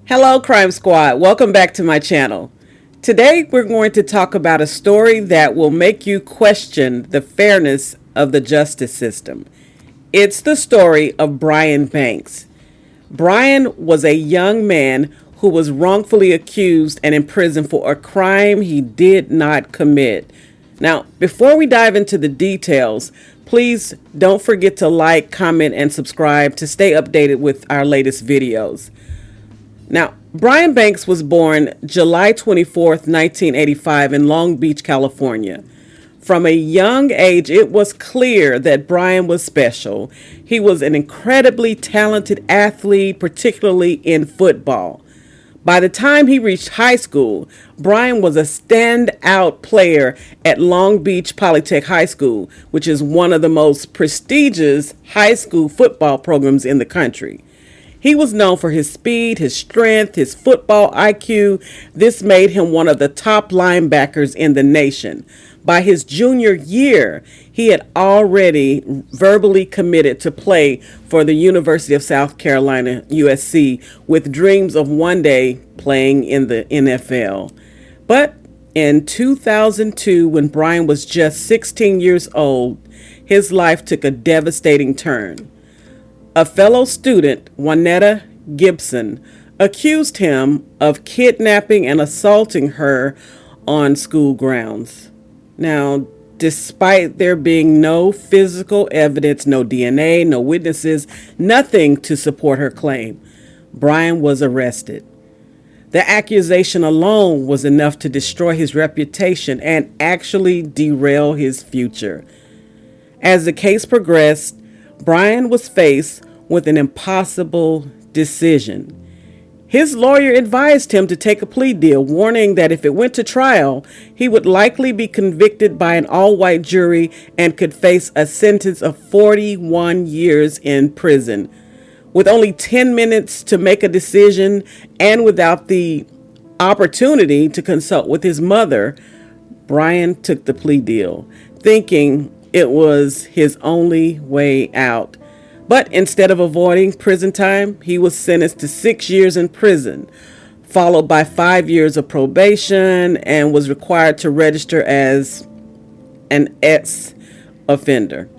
Hello, Crime Squad. Welcome back to my channel. Today, we're going to talk about a story that will make you question the fairness of the justice system. It's the story of Brian Banks. Brian was a young man who was wrongfully accused and imprisoned for a crime he did not commit. Now, before we dive into the details, please don't forget to like, comment, and subscribe to stay updated with our latest videos. Now, Brian Banks was born July 24th, 1985 in Long Beach, California. From a young age, it was clear that Brian was special. He was an incredibly talented athlete, particularly in football. By the time he reached high school, Brian was a standout player at Long Beach Polytech High School, which is one of the most prestigious high school football programs in the country. He was known for his speed, his strength, his football IQ. This made him one of the top linebackers in the nation. By his junior year, he had already verbally committed to play for the University of South Carolina, USC, with dreams of one day playing in the NFL. But in 2002, when Brian was just 16 years old, his life took a devastating turn. A fellow student, Wanetta Gibson, accused him of kidnapping and assaulting her on school grounds. Now, despite there being no physical evidence, no DNA, no witnesses, nothing to support her claim, Brian was arrested. The accusation alone was enough to destroy his reputation and actually derail his future. As the case progressed, Brian was faced with an impossible decision. His lawyer advised him to take a plea deal, warning that if it went to trial, he would likely be convicted by an all-white jury and could face a sentence of 41 years in prison. With only 10 minutes to make a decision and without the opportunity to consult with his mother, Brian took the plea deal, thinking it was his only way out. But instead of avoiding prison time, he was sentenced to 6 years in prison, followed by 5 years of probation, and was required to register as an ex-offender.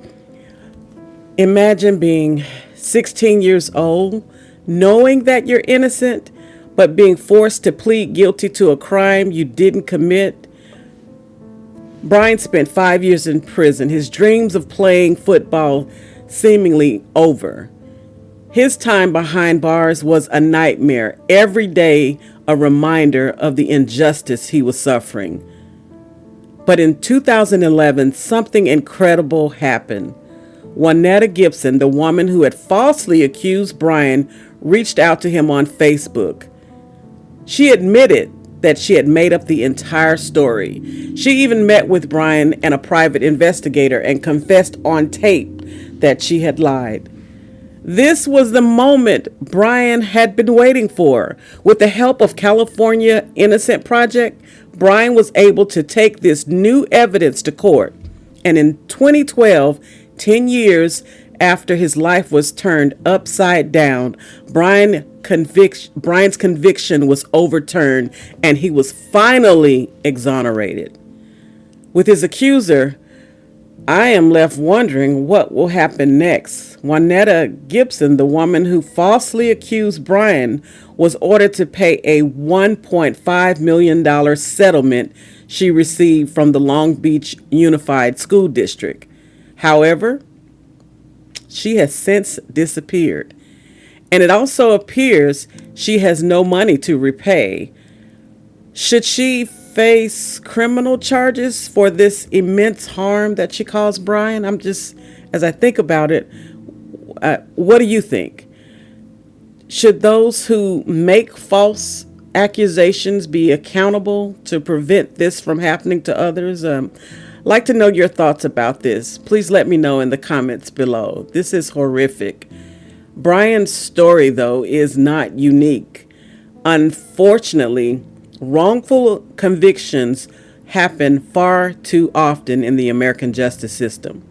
Imagine being 16 years old, knowing that you're innocent, but being forced to plead guilty to a crime you didn't commit. Brian spent 5 years in prison, his dreams of playing football seemingly over. His time behind bars was a nightmare, every day a reminder of the injustice he was suffering. But in 2011, something incredible happened. Wanetta Gibson, the woman who had falsely accused Brian, reached out to him on Facebook. She admitted that she had made up the entire story. She even met with Brian and a private investigator and confessed on tape that she had lied. This was the moment Brian had been waiting for. With the help of California Innocence Project, Brian was able to take this new evidence to court. And in 2012, 10 years after his life was turned upside down, Brian's conviction was overturned and he was finally exonerated. With his accuser, I am left wondering what will happen next. Wanetta Gibson, the woman who falsely accused Brian, was ordered to pay a $1.5 million settlement she received from the Long Beach Unified School District. However, she has since disappeared, and it also appears she has no money to repay. Should she face criminal charges for this immense harm that she caused Brian? As I think about it, what do you think? Should those who make false accusations be accountable to prevent this from happening to others? I'd like to know your thoughts about this. Please let me know in the comments below. This is horrific. Brian's story, though, is not unique. Unfortunately, wrongful convictions happen far too often in the American justice system.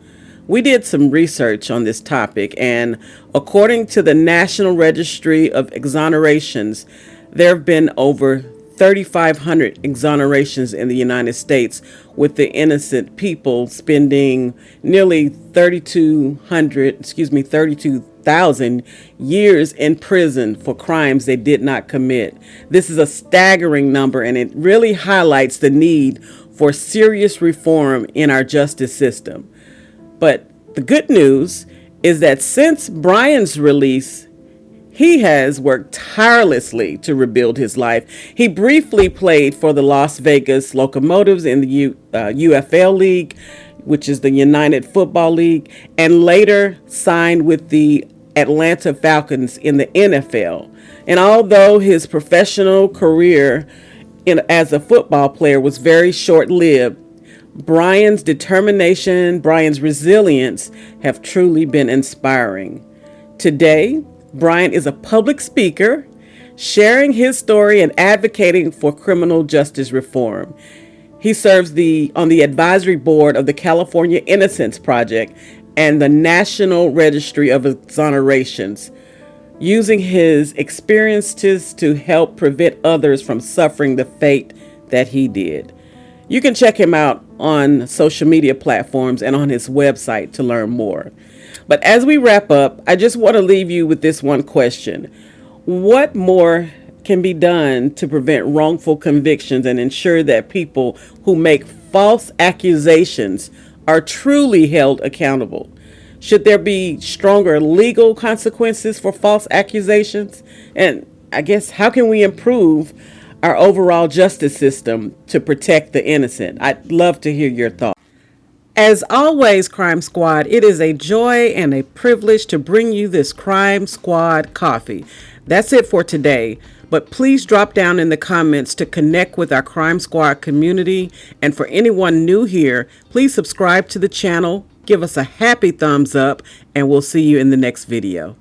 We did some research on this topic, and according to the National Registry of Exonerations, There have been over 3,500 exonerations in the United States, with the innocent people spending nearly 32,000 years in prison for crimes they did not commit. This is a staggering number, and it really highlights the need for serious reform in our justice system. But the good news is that since Brian's release, he has worked tirelessly to rebuild his life. He briefly played for the Las Vegas Locomotives in the UFL League, which is the United Football League, and later signed with the Atlanta Falcons in the NFL. And although his professional career as a football player was very short-lived, Brian's determination, Brian's resilience have truly been inspiring. Today, Brian is a public speaker, sharing his story and advocating for criminal justice reform. He serves on the advisory board of the California Innocence Project and the National Registry of Exonerations, using his experiences to help prevent others from suffering the fate that he did. You can check him out on social media platforms and on his website to learn more. But as we wrap up, I just want to leave you with this one question. What more can be done to prevent wrongful convictions and ensure that people who make false accusations are truly held accountable? Should there be stronger legal consequences for false accusations? And I guess, how can we improve our overall justice system to protect the innocent? I'd love to hear your thoughts. As always, Crime Squad, it is a joy and a privilege to bring you this Crime Squad coffee. That's it for today, but please drop down in the comments to connect with our Crime Squad community. And for anyone new here, please subscribe to the channel, give us a happy thumbs up, and we'll see you in the next video.